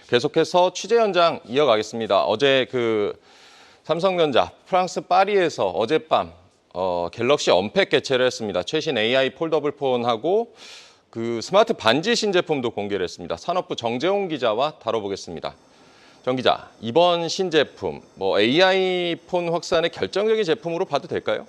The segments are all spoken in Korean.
계속해서 취재 현장 이어가겠습니다. 어제 삼성전자 프랑스 파리에서 어젯밤 갤럭시 언팩 개최를 했습니다. 최신 AI 폴더블 폰하고 스마트 반지 신제품도 공개를 했습니다. 산업부 정재홍 기자와 다뤄보겠습니다. 정 기자, 이번 신제품 AI 폰 확산의 결정적인 제품으로 봐도 될까요?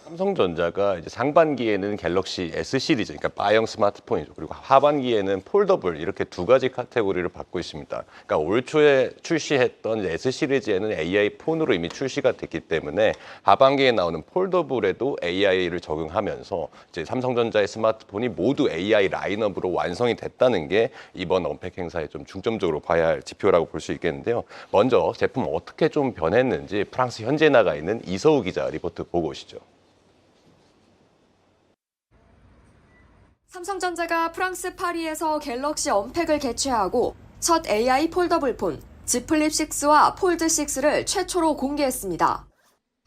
삼성전자가 이제 상반기에는 갤럭시 S 시리즈, 그러니까 바형 스마트폰이죠. 그리고 하반기에는 폴더블 이렇게 두 가지 카테고리를 받고 있습니다. 그러니까 올 초에 출시했던 S 시리즈에는 AI 폰으로 이미 출시가 됐기 때문에 하반기에 나오는 폴더블에도 AI를 적용하면서 이제 삼성전자의 스마트폰이 모두 AI 라인업으로 완성이 됐다는 게 이번 언팩 행사에 좀 중점적으로 봐야 할 지표라고 볼 수 있겠는데요. 먼저 제품 어떻게 좀 변했는지 프랑스 현지에 나가 있는 이서우 기자 리포트 보고 오시죠. 삼성전자가 프랑스 파리에서 갤럭시 언팩을 개최하고 첫 AI 폴더블 폰 Z 플립 6와 폴드 6를 최초로 공개했습니다.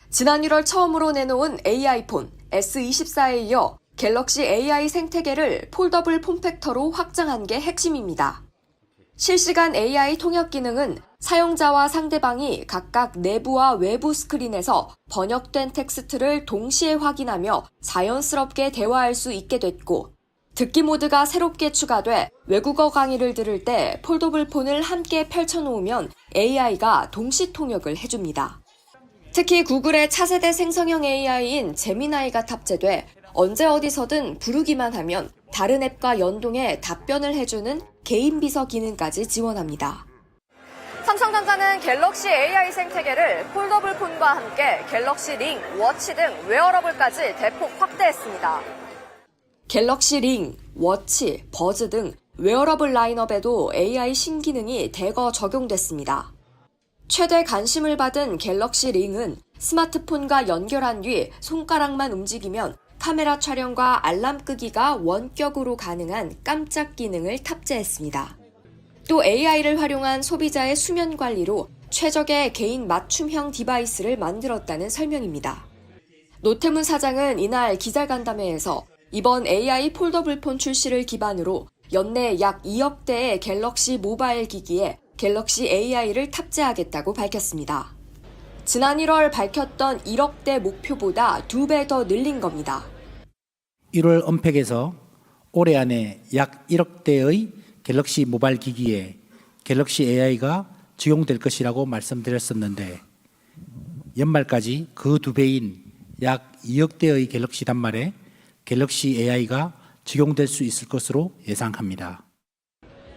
지난 1월 처음으로 내놓은 AI 폰 S24에 이어 갤럭시 AI 생태계를 폴더블 폼팩터로 확장한 게 핵심입니다. 실시간 AI 통역 기능은 사용자와 상대방이 각각 내부와 외부 스크린에서 번역된 텍스트를 동시에 확인하며 자연스럽게 대화할 수 있게 됐고, 듣기 모드가 새롭게 추가돼 외국어 강의를 들을 때 폴더블 폰을 함께 펼쳐놓으면 AI가 동시 통역을 해줍니다. 특히 구글의 차세대 생성형 AI인 제미나이가 탑재돼 언제 어디서든 부르기만 하면 다른 앱과 연동해 답변을 해주는 개인 비서 기능까지 지원합니다. 삼성전자는 갤럭시 AI 생태계를 폴더블 폰과 함께 갤럭시 링, 워치 등 웨어러블까지 대폭 확대했습니다. 갤럭시 링, 워치, 버즈 등 웨어러블 라인업에도 AI 신기능이 대거 적용됐습니다. 최대 관심을 받은 갤럭시 링은 스마트폰과 연결한 뒤 손가락만 움직이면 카메라 촬영과 알람 끄기가 원격으로 가능한 깜짝 기능을 탑재했습니다. 또 AI를 활용한 소비자의 수면 관리로 최적의 개인 맞춤형 디바이스를 만들었다는 설명입니다. 노태문 사장은 이날 기자간담회에서 이번 AI 폴더블 폰 출시를 기반으로 연내 약 2억 대의 갤럭시 모바일 기기에 갤럭시 AI를 탑재하겠다고 밝혔습니다. 지난 1월 밝혔던 1억 대 목표보다 2배 더 늘린 겁니다. 1월 언팩에서 올해 안에 약 1억 대의 갤럭시 모바일 기기에 갤럭시 AI가 적용될 것이라고 말씀드렸었는데, 연말까지 그 2배인 약 2억 대의 갤럭시 단말에 갤럭시 AI가 적용될 수 있을 것으로 예상합니다.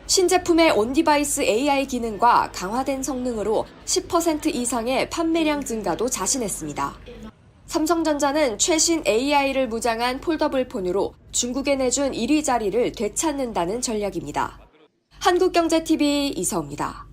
신제품의 온디바이스 AI 기능과 강화된 성능으로 10% 이상의 판매량 증가도 자신했습니다. 삼성전자는 최신 AI를 무장한 폴더블 폰으로 중국에 내준 1위 자리를 되찾는다는 전략입니다. 한국경제TV 이서우입니다.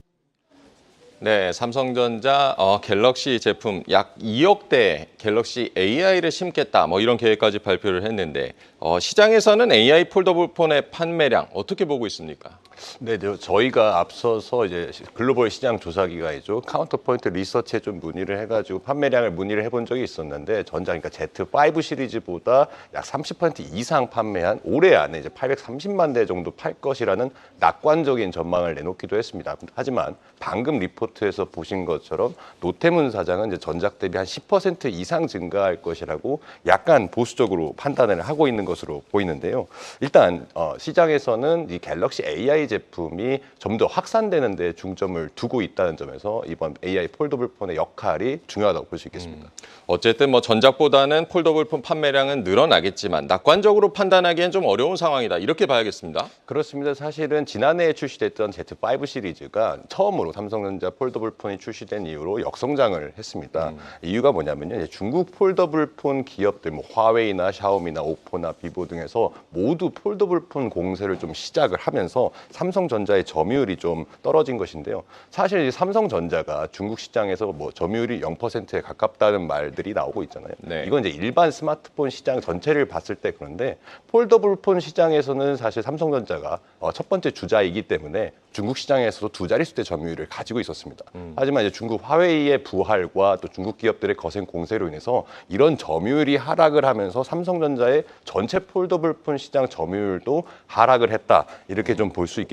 네, 삼성전자 갤럭시 제품 약 2억 대 갤럭시 AI를 심겠다 이런 계획까지 발표를 했는데 시장에서는 AI 폴더블 폰의 판매량 어떻게 보고 있습니까? 네, 저희가 앞서서 이제 글로벌 시장 조사기관이죠. 카운터포인트 리서치에 좀 문의를 해가지고 판매량을 문의를 해본 적이 있었는데, 그러니까 Z5 시리즈보다 약 30% 이상 판매한 올해 안에 이제 830만 대 정도 팔 것이라는 낙관적인 전망을 내놓기도 했습니다. 하지만 방금 리포트에서 보신 것처럼 노태문 사장은 이제 전작 대비 한 10% 이상 증가할 것이라고 약간 보수적으로 판단을 하고 있는 것으로 보이는데요. 일단 시장에서는 이 갤럭시 AI 제품이 좀 더 확산되는 데 중점을 두고 있다는 점에서 이번 AI 폴더블 폰의 역할이 중요하다고 볼 수 있겠습니다. 어쨌든 전작보다는 폴더블 폰 판매량은 늘어나겠지만 낙관적으로 판단하기엔 좀 어려운 상황이다, 이렇게 봐야겠습니다. 그렇습니다. 사실은 지난해에 출시됐던 Z5 시리즈가 처음으로 삼성전자 폴더블 폰이 출시된 이후로 역성장을 했습니다. 이유가 뭐냐면요, 중국 폴더블 폰 기업들 화웨이나 샤오미나 오포나 비보 등에서 모두 폴더블 폰 공세를 좀 시작을 하면서 삼성전자의 점유율이 좀 떨어진 것인데요. 사실 삼성전자가 중국 시장에서 점유율이 0%에 가깝다는 말들이 나오고 있잖아요. 네. 이건 이제 일반 스마트폰 시장 전체를 봤을 때 그런데 폴더블 폰 시장에서는 사실 삼성전자가 첫 번째 주자이기 때문에 중국 시장에서도 두 자릿수대 점유율을 가지고 있었습니다. 하지만 이제 중국 화웨이의 부활과 또 중국 기업들의 거센 공세로 인해서 이런 점유율이 하락을 하면서 삼성전자의 전체 폴더블폰 시장 점유율도 하락을 했다. 이렇게 좀 볼 수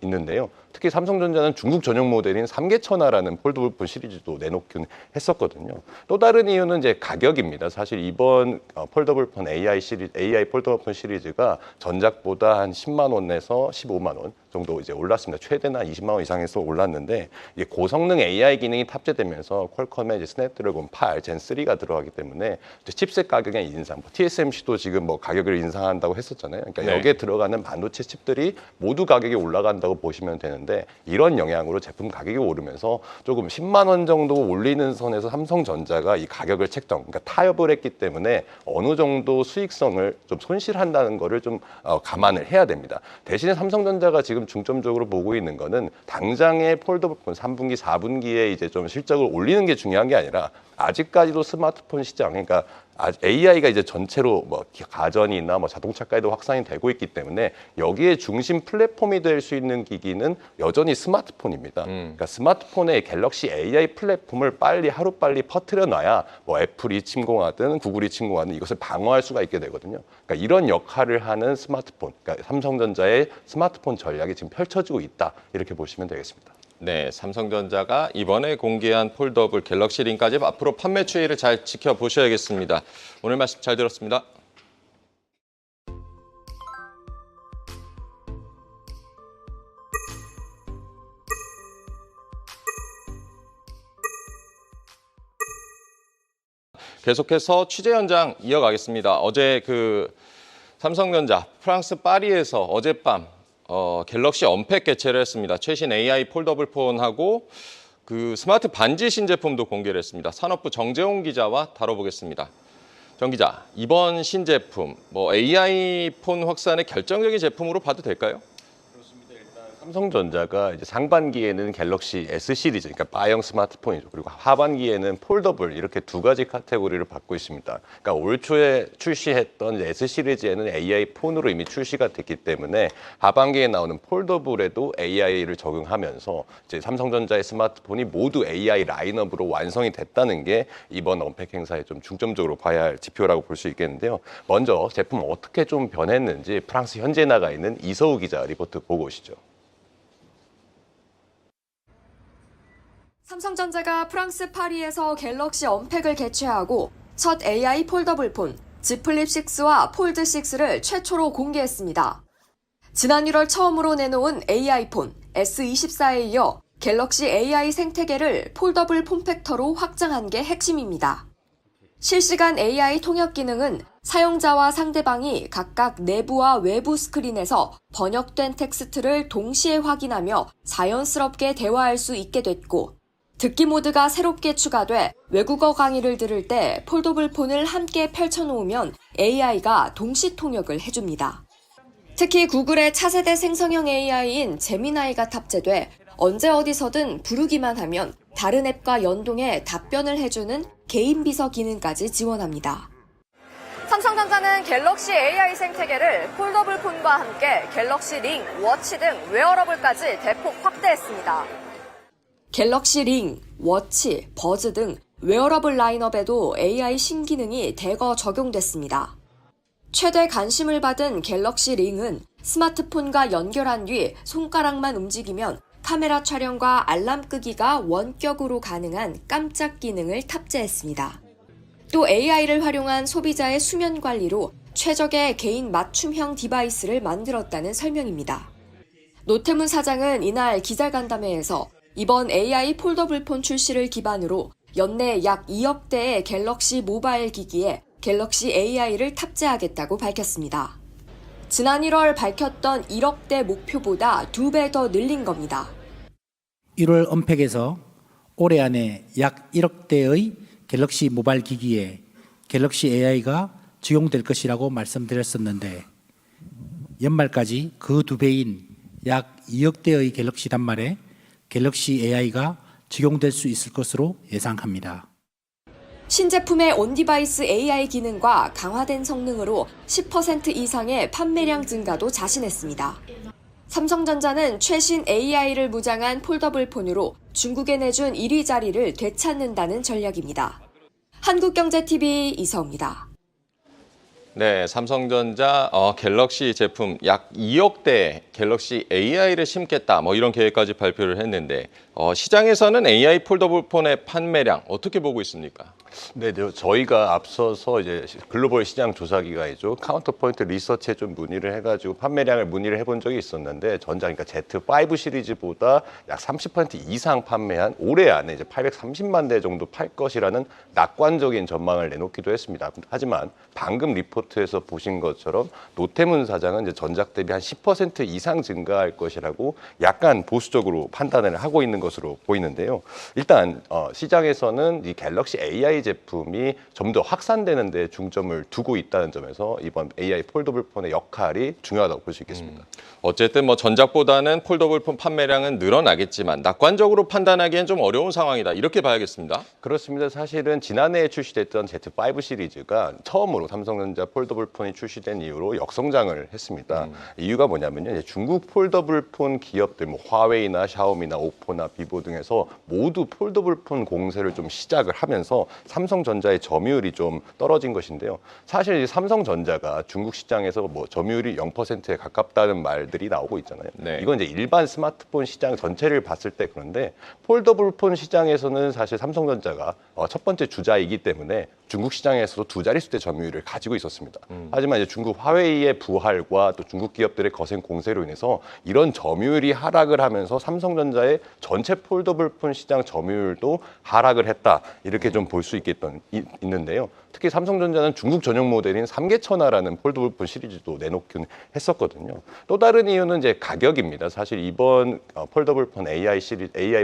있는데요. 특히 삼성전자는 중국 전용 모델인 삼계천하라는 폴더블폰 시리즈도 내놓긴 했었거든요. 또 다른 이유는 이제 가격입니다. 사실 이번 폴더블폰 AI 폴더블폰 시리즈가 전작보다 한 10만 원에서 15만 원 정도 이제 올랐습니다. 최대는 한 20만 원 이상에서 올랐는데 이게 고성능 AI 기능이 탑재되면서 퀄컴의 이제 스냅드래곤 8 젠 3가 들어가기 때문에 칩셋 가격의 인상, TSMC도 지금 뭐 가격을 인상한다고 했었잖아요. 그러니까 네. 여기에 들어가는 반도체 칩들이 모두 가격이 올라간다고 보시면 되는데 이런 영향으로 제품 가격이 오르면서 조금 10만 원 정도 올리는 선에서 삼성전자가 이 가격을 책정, 그러니까 타협을 했기 때문에 어느 정도 수익성을 좀 손실한다는 거를 좀 감안을 해야 됩니다. 대신에 삼성전자가 지금 중점적으로 보고 있는 거는 당장의 폴더블폰 3분기, 4분기에 이제 좀 실적을 올리는 게 중요한 게 아니라 아직까지도 스마트폰 시장, 그러니까 AI가 이제 전체로 뭐 가전이나 뭐 자동차까지도 확산이 되고 있기 때문에 여기에 중심 플랫폼이 될 수 있는 기기는 여전히 스마트폰입니다. 그러니까 스마트폰의 갤럭시 AI 플랫폼을 하루빨리 퍼뜨려 놔야 뭐 애플이 침공하든 구글이 침공하든 이것을 방어할 수가 있게 되거든요. 그러니까 이런 역할을 하는 스마트폰, 그러니까 삼성전자의 스마트폰 전략이 지금 펼쳐지고 있다. 이렇게 보시면 되겠습니다. 네, 삼성전자가 이번에 공개한 폴더블 갤럭시 링까지 앞으로 판매 추이를 잘 지켜보셔야겠습니다. 오늘 말씀 잘 들었습니다. 계속해서 취재 현장 이어가겠습니다. 어제 삼성전자 프랑스 파리에서 어젯밤 갤럭시 언팩 개최를 했습니다. 최신 AI 폴더블 폰하고 스마트 반지 신제품도 공개를 했습니다. 산업부 정재홍 기자와 다뤄보겠습니다. 정 기자, 이번 신제품 AI 폰 확산의 결정적인 제품으로 봐도 될까요? 삼성전자가 이제 상반기에는 갤럭시 S 시리즈, 그러니까 바형 스마트폰이죠. 그리고 하반기에는 폴더블 이렇게 두 가지 카테고리를 받고 있습니다. 그러니까 올 초에 출시했던 이제 S 시리즈에는 AI 폰으로 이미 출시가 됐기 때문에 하반기에 나오는 폴더블에도 AI를 적용하면서 이제 삼성전자의 스마트폰이 모두 AI 라인업으로 완성이 됐다는 게 이번 언팩 행사에 좀 중점적으로 봐야 할 지표라고 볼 수 있겠는데요. 먼저 제품 어떻게 좀 변했는지 프랑스 현지에 나가 있는 이서우 기자 리포트 보고 오시죠. 삼성전자가 프랑스 파리에서 갤럭시 언팩을 개최하고 첫 AI 폴더블 폰 Z 플립 6와 폴드 6를 최초로 공개했습니다. 지난 1월 처음으로 내놓은 AI 폰 S24에 이어 갤럭시 AI 생태계를 폴더블 폼팩터로 확장한 게 핵심입니다. 실시간 AI 통역 기능은 사용자와 상대방이 각각 내부와 외부 스크린에서 번역된 텍스트를 동시에 확인하며 자연스럽게 대화할 수 있게 됐고, 듣기 모드가 새롭게 추가돼 외국어 강의를 들을 때 폴더블 폰을 함께 펼쳐놓으면 AI가 동시 통역을 해줍니다. 특히 구글의 차세대 생성형 AI인 제미나이가 탑재돼 언제 어디서든 부르기만 하면 다른 앱과 연동해 답변을 해주는 개인 비서 기능까지 지원합니다. 삼성전자는 갤럭시 AI 생태계를 폴더블 폰과 함께 갤럭시 링, 워치 등 웨어러블까지 대폭 확대했습니다. 갤럭시 링, 워치, 버즈 등 웨어러블 라인업에도 AI 신기능이 대거 적용됐습니다. 최대 관심을 받은 갤럭시 링은 스마트폰과 연결한 뒤 손가락만 움직이면 카메라 촬영과 알람 끄기가 원격으로 가능한 깜짝 기능을 탑재했습니다. 또 AI를 활용한 소비자의 수면 관리로 최적의 개인 맞춤형 디바이스를 만들었다는 설명입니다. 노태문 사장은 이날 기자간담회에서 이번 AI 폴더블 폰 출시를 기반으로 연내 약 2억 대의 갤럭시 모바일 기기에 갤럭시 AI를 탑재하겠다고 밝혔습니다. 지난 1월 밝혔던 1억 대 목표보다 2배 더 늘린 겁니다. 1월 언팩에서 올해 안에 약 1억 대의 갤럭시 모바일 기기에 갤럭시 AI가 적용될 것이라고 말씀드렸었는데 연말까지 그 2배인 약 2억 대의 갤럭시 단말에 갤럭시 AI가 적용될 수 있을 것으로 예상합니다. 신제품의 온디바이스 AI 기능과 강화된 성능으로 10% 이상의 판매량 증가도 자신했습니다. 삼성전자는 최신 AI를 무장한 폴더블 폰으로 중국에 내준 1위 자리를 되찾는다는 전략입니다. 한국경제TV 이서입니다. 네, 삼성전자 갤럭시 제품 약 2억대 갤럭시 AI를 심겠다. 뭐 이런 계획까지 발표를 했는데 시장에서는 AI 폴더블 폰의 판매량 어떻게 보고 있습니까? 네, 저희가 앞서서 이제 글로벌 시장 조사기관이죠. 카운터포인트 리서치에 좀 문의를 해가지고 판매량을 문의를 해본 적이 있었는데 그러니까 Z5 시리즈보다 약 30% 이상 판매한 올해 안에 이제 830만 대 정도 팔 것이라는 낙관적인 전망을 내놓기도 했습니다. 하지만 방금 리포트에서 보신 것처럼 노태문 사장은 이제 전작 대비 한 10% 이상 증가할 것이라고 약간 보수적으로 판단을 하고 있는 것으로 보이는데요. 일단 시장에서는 이 갤럭시 AI 제품이 좀 더 확산되는 데 중점을 두고 있다는 점에서 이번 AI 폴더블 폰의 역할이 중요하다고 볼 수 있겠습니다. 어쨌든 뭐 전작보다는 폴더블 폰 판매량은 늘어나겠지만 낙관적으로 판단하기엔 좀 어려운 상황이다. 이렇게 봐야겠습니다. 그렇습니다. 사실은 지난해에 출시됐던 Z5 시리즈가 처음으로 삼성전자 폴더블 폰이 출시된 이후로 역성장을 했습니다. 이유가 뭐냐면요. 이제 중국 폴더블 폰 기업들, 뭐 화웨이나 샤오미나 오포나 비보 등에서 모두 폴더블 폰 공세를 좀 시작을 하면서 삼성전자의 점유율이 좀 떨어진 것인데요. 사실 삼성전자가 중국 시장에서 뭐 점유율이 0%에 가깝다는 말들이 나오고 있잖아요. 네. 이건 이제 일반 스마트폰 시장 전체를 봤을 때 그런데 폴더블 폰 시장에서는 사실 삼성전자가 첫 번째 주자이기 때문에 중국 시장에서도 두 자릿수대 점유율을 가지고 있었습니다. 하지만 이제 중국 화웨이의 부활과 또 중국 기업들의 거센 공세로 인해서 이런 점유율이 하락을 하면서 삼성전자의 전체 폴더블 폰 시장 점유율도 하락을 했다. 이렇게 좀 볼 수 있는데요. 특히 삼성전자는 중국 전용 모델인 삼계천하라는 폴더블 폰 시리즈도 내놓긴 했었거든요. 또 다른 이유는 이제 가격입니다. 사실 이번 폴더블 폰 AI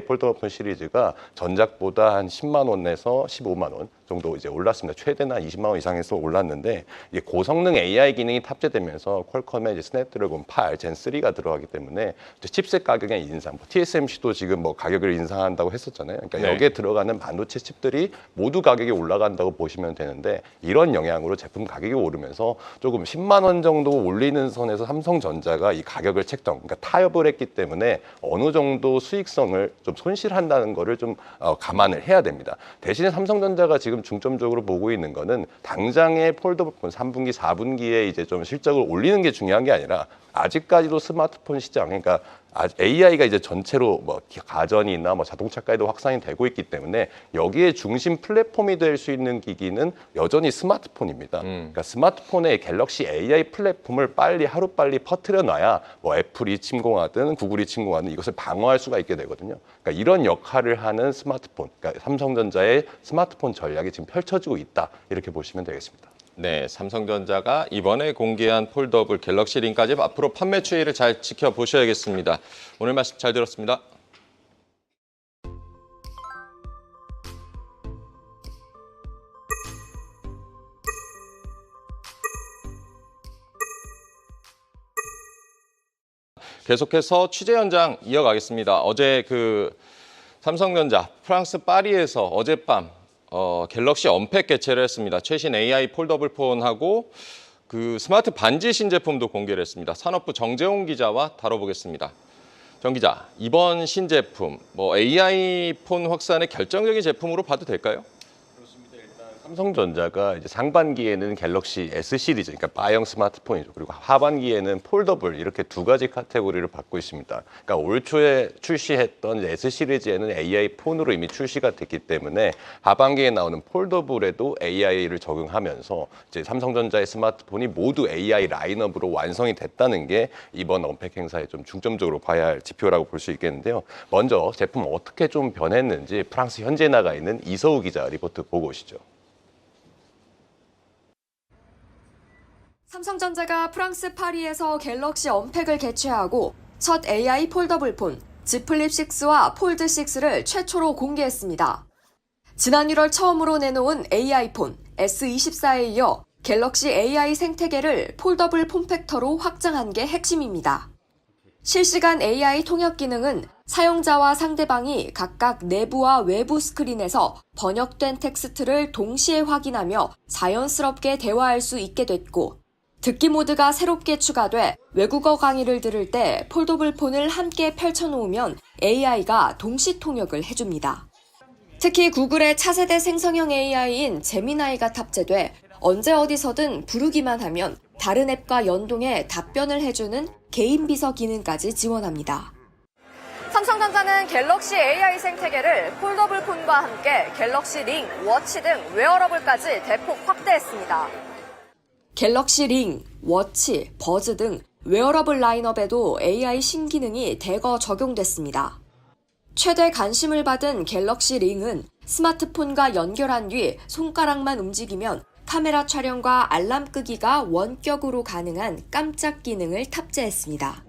폴더블 폰 시리즈가 전작보다 한 10만 원에서 15만 원 정도 이제 올랐습니다. 최대는 한 20만 원 이상에서 올랐는데 이게 고성능 AI 기능이 탑재되면서 퀄컴의 이제 스냅드래곤 8 젠 3가 들어가기 때문에 칩셋 가격의 인상, TSMC도 지금 뭐 가격을 인상한다고 했었잖아요. 그러니까 네. 여기에 들어가는 반도체 칩들이 모두 가격이 올라간다고 보시면 되는데 이런 영향으로 제품 가격이 오르면서 조금 10만 원 정도 올리는 선에서 삼성전자가 이 가격을 책정, 그러니까 타협을 했기 때문에 어느 정도 수익성을 좀 손실한다는 거를 좀 감안을 해야 됩니다. 대신에 삼성전자가 지금 중점적으로 보고 있는 거는 당장의 폴더블 폰 3분기, 4분기에 이제 좀 실적을 올리는 게 중요한 게 아니라 아직까지도 스마트폰 시장, 그러니까 AI가 이제 전체로 뭐 가전이나 뭐 자동차까지도 확산이 되고 있기 때문에 여기에 중심 플랫폼이 될 수 있는 기기는 여전히 스마트폰입니다. 그러니까 스마트폰의 갤럭시 AI 플랫폼을 하루빨리 퍼뜨려 놔야 뭐 애플이 침공하든 구글이 침공하든 이것을 방어할 수가 있게 되거든요. 그러니까 이런 역할을 하는 스마트폰, 그러니까 삼성전자의 스마트폰 전략이 지금 펼쳐지고 있다. 이렇게 보시면 되겠습니다. 네, 삼성전자가 이번에 공개한 폴더블 갤럭시 링까지 앞으로 판매 추이를 잘 지켜보셔야겠습니다. 오늘 말씀 잘 들었습니다. 계속해서 취재 현장 이어가겠습니다. 어제 삼성전자 프랑스 파리에서 어젯밤 갤럭시 언팩 개최를 했습니다. 최신 AI 폴더블 폰하고 스마트 반지 신제품도 공개를 했습니다. 산업부 정재홍 기자와 다뤄보겠습니다. 정 기자, 이번 신제품 AI 폰 확산의 결정적인 제품으로 봐도 될까요? 삼성전자가 이제 상반기에는 갤럭시 S 시리즈, 그러니까 B형 스마트폰이죠. 그리고 하반기에는 폴더블 이렇게 두 가지 카테고리를 받고 있습니다. 그러니까 올 초에 출시했던 S 시리즈에는 AI 폰으로 이미 출시가 됐기 때문에 하반기에 나오는 폴더블에도 AI를 적용하면서 이제 삼성전자의 스마트폰이 모두 AI 라인업으로 완성이 됐다는 게 이번 언팩 행사에 좀 중점적으로 봐야 할 지표라고 볼 수 있겠는데요. 먼저 제품 어떻게 좀 변했는지 프랑스 현지에 나가 있는 이서우 기자 리포트 보고 오시죠. 삼성전자가 프랑스 파리에서 갤럭시 언팩을 개최하고 첫 AI 폴더블 폰 Z 플립 6와 폴드 6를 최초로 공개했습니다. 지난 1월 처음으로 내놓은 AI 폰 S24에 이어 갤럭시 AI 생태계를 폴더블 폼팩터로 확장한 게 핵심입니다. 실시간 AI 통역 기능은 사용자와 상대방이 각각 내부와 외부 스크린에서 번역된 텍스트를 동시에 확인하며 자연스럽게 대화할 수 있게 됐고, 듣기 모드가 새롭게 추가돼 외국어 강의를 들을 때 폴더블 폰을 함께 펼쳐놓으면 AI가 동시 통역을 해줍니다. 특히 구글의 차세대 생성형 AI인 제미나이가 탑재돼 언제 어디서든 부르기만 하면 다른 앱과 연동해 답변을 해주는 개인 비서 기능까지 지원합니다. 삼성전자는 갤럭시 AI 생태계를 폴더블 폰과 함께 갤럭시 링, 워치 등 웨어러블까지 대폭 확대했습니다. 갤럭시 링, 워치, 버즈 등 웨어러블 라인업에도 AI 신기능이 대거 적용됐습니다. 최대 관심을 받은 갤럭시 링은 스마트폰과 연결한 뒤 손가락만 움직이면 카메라 촬영과 알람 끄기가 원격으로 가능한 깜짝 기능을 탑재했습니다.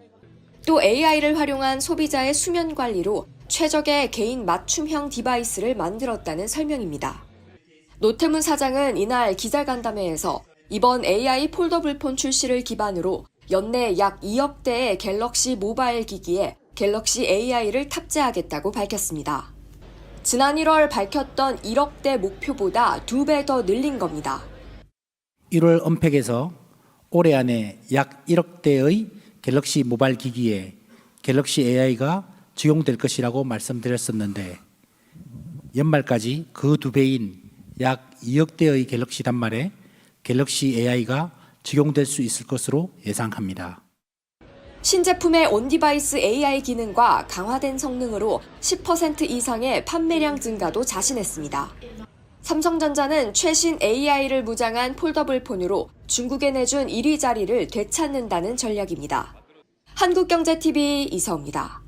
또 AI를 활용한 소비자의 수면 관리로 최적의 개인 맞춤형 디바이스를 만들었다는 설명입니다. 노태문 사장은 이날 기자간담회에서 이번 AI 폴더블 폰 출시를 기반으로 연내 약 2억 대의 갤럭시 모바일 기기에 갤럭시 AI를 탑재하겠다고 밝혔습니다. 지난 1월 밝혔던 1억 대 목표보다 2배 더 늘린 겁니다. 1월 언팩에서 올해 안에 약 1억 대의 갤럭시 모바일 기기에 갤럭시 AI가 적용될 것이라고 말씀드렸었는데 연말까지 그 2배인 약 2억 대의 갤럭시 단말에 갤럭시 AI가 적용될 수 있을 것으로 예상합니다. 신제품의 온디바이스 AI 기능과 강화된 성능으로 10% 이상의 판매량 증가도 자신했습니다. 삼성전자는 최신 AI를 무장한 폴더블 폰으로 중국에 내준 1위 자리를 되찾는다는 전략입니다. 한국경제TV 이서입니다.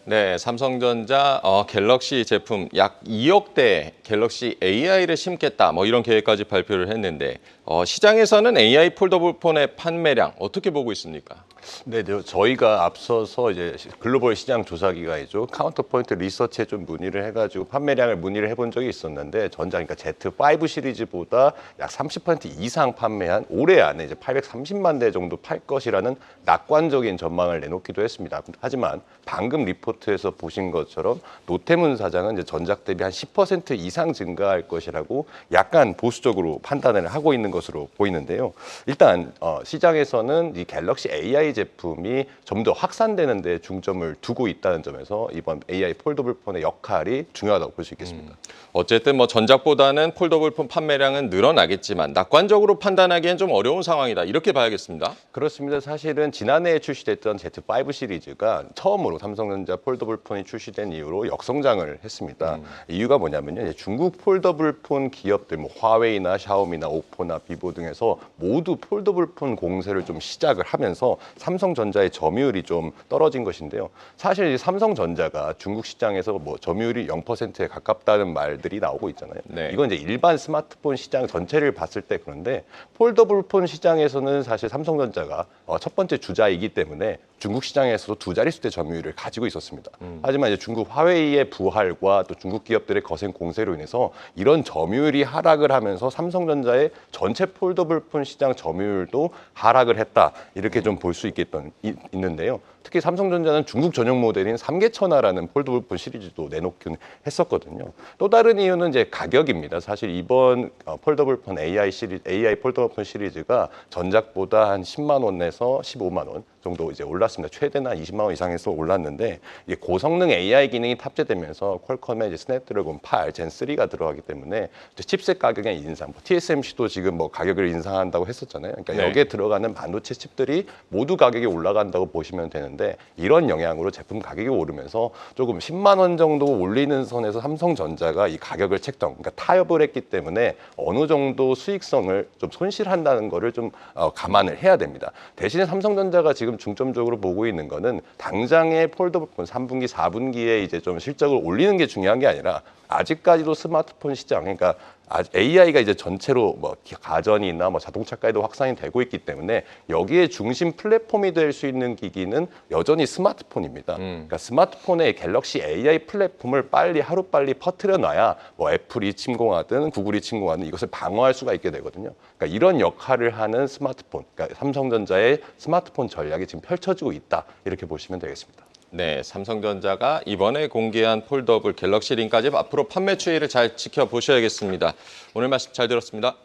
네, 삼성전자 갤럭시 제품 약 2억 대 갤럭시 AI를 심겠다 이런 계획까지 발표를 했는데 시장에서는 AI 폴더블 폰의 판매량 어떻게 보고 있습니까? 네, 저희가 앞서서 이제 글로벌 시장 조사기관이죠. 카운터포인트 리서치에 좀 문의를 해가지고 판매량을 문의를 해본 적이 있었는데 전자 그러니까 Z5 시리즈보다 약 30% 이상 판매한 올해 안에 이제 830만 대 정도 팔 것이라는 낙관적인 전망을 내놓기도 했습니다. 하지만 방금 리포트에서 보신 것처럼 노태문 사장은 이제 전작 대비 한 10% 이상 증가할 것이라고 약간 보수적으로 판단을 하고 있는 것으로 보이는데요. 일단 시장에서는 이 갤럭시 AI 제품이 좀 더 확산되는 데 중점을 두고 있다는 점에서 이번 AI 폴더블 폰의 역할이 중요하다고 볼 수 있겠습니다. 어쨌든 전작보다는 폴더블 폰 판매량은 늘어나겠지만 낙관적으로 판단하기엔 좀 어려운 상황이다. 이렇게 봐야겠습니다. 그렇습니다. 사실은 지난해에 출시됐던 Z5 시리즈가 처음으로 삼성전자 폴더블 폰이 출시된 이후로 역성장을 했습니다. 이유가 뭐냐면요. 이제 중국 폴더블 폰 기업들 화웨이나 샤오미나 오포나 비보 등에서 모두 폴더블 폰 공세를 좀 시작을 하면서 삼성전자의 점유율이 좀 떨어진 것인데요. 사실 삼성전자가 중국 시장에서 점유율이 0%에 가깝다는 말들이 나오고 있잖아요. 네. 이건 이제 일반 스마트폰 시장 전체를 봤을 때 그런데 폴더블 폰 시장에서는 사실 삼성전자가 첫 번째 주자이기 때문에 중국 시장에서도 두 자릿수의 점유율을 가지고 있었습니다. 하지만 이제 중국 화웨이의 부활과 또 중국 기업들의 거센 공세로 인해서 이런 점유율이 하락을 하면서 삼성전자의 전체 폴더블 폰 시장 점유율도 하락을 했다. 이렇게 좀 볼 수 있는데요. 특히 삼성전자는 중국 전용 모델인 삼계천하라는 폴더블 폰 시리즈도 내놓긴 했었거든요. 또 다른 이유는 이제 가격입니다. 사실 이번 폴더블 폰 AI 폴더블 폰 시리즈가 전작보다 한 10만 원에서 15만 원 정도 이제 올랐습니다. 최대는 한 20만 원 이상에서 올랐는데 이게 고성능 AI 기능이 탑재되면서 퀄컴의 이제 스냅드래곤 8 젠 3가 들어가기 때문에 칩셋 가격의 인상, TSMC도 지금 가격을 인상한다고 했었잖아요. 그러니까 네. 여기에 들어가는 반도체 칩들이 모두 가격이 올라간다고 보시면 되는데 이런 영향으로 제품 가격이 오르면서 조금 10만 원 정도 올리는 선에서 삼성전자가 이 가격을 책정, 그러니까 타협을 했기 때문에 어느 정도 수익성을 좀 손실한다는 거를 좀 감안을 해야 됩니다. 대신에 삼성전자가 지금 중점적으로 보고 있는 거는 당장의 폴더블 폰 3분기, 4분기에 이제 좀 실적을 올리는 게 중요한 게 아니라 아직까지도 스마트폰 시장, 그러니까 AI가 이제 전체로 가전이나 자동차까지도 확산이 되고 있기 때문에 여기에 중심 플랫폼이 될 수 있는 기기는 여전히 스마트폰입니다. 그러니까 스마트폰의 갤럭시 AI 플랫폼을 하루빨리 퍼뜨려 놔야 애플이 침공하든 구글이 침공하든 이것을 방어할 수가 있게 되거든요. 그러니까 이런 역할을 하는 스마트폰, 그러니까 삼성전자의 스마트폰 전략이 지금 펼쳐지고 있다. 이렇게 보시면 되겠습니다. 네, 삼성전자가 이번에 공개한 폴더블 갤럭시 링까지 앞으로 판매 추이를 잘 지켜보셔야겠습니다. 오늘 말씀 잘 들었습니다.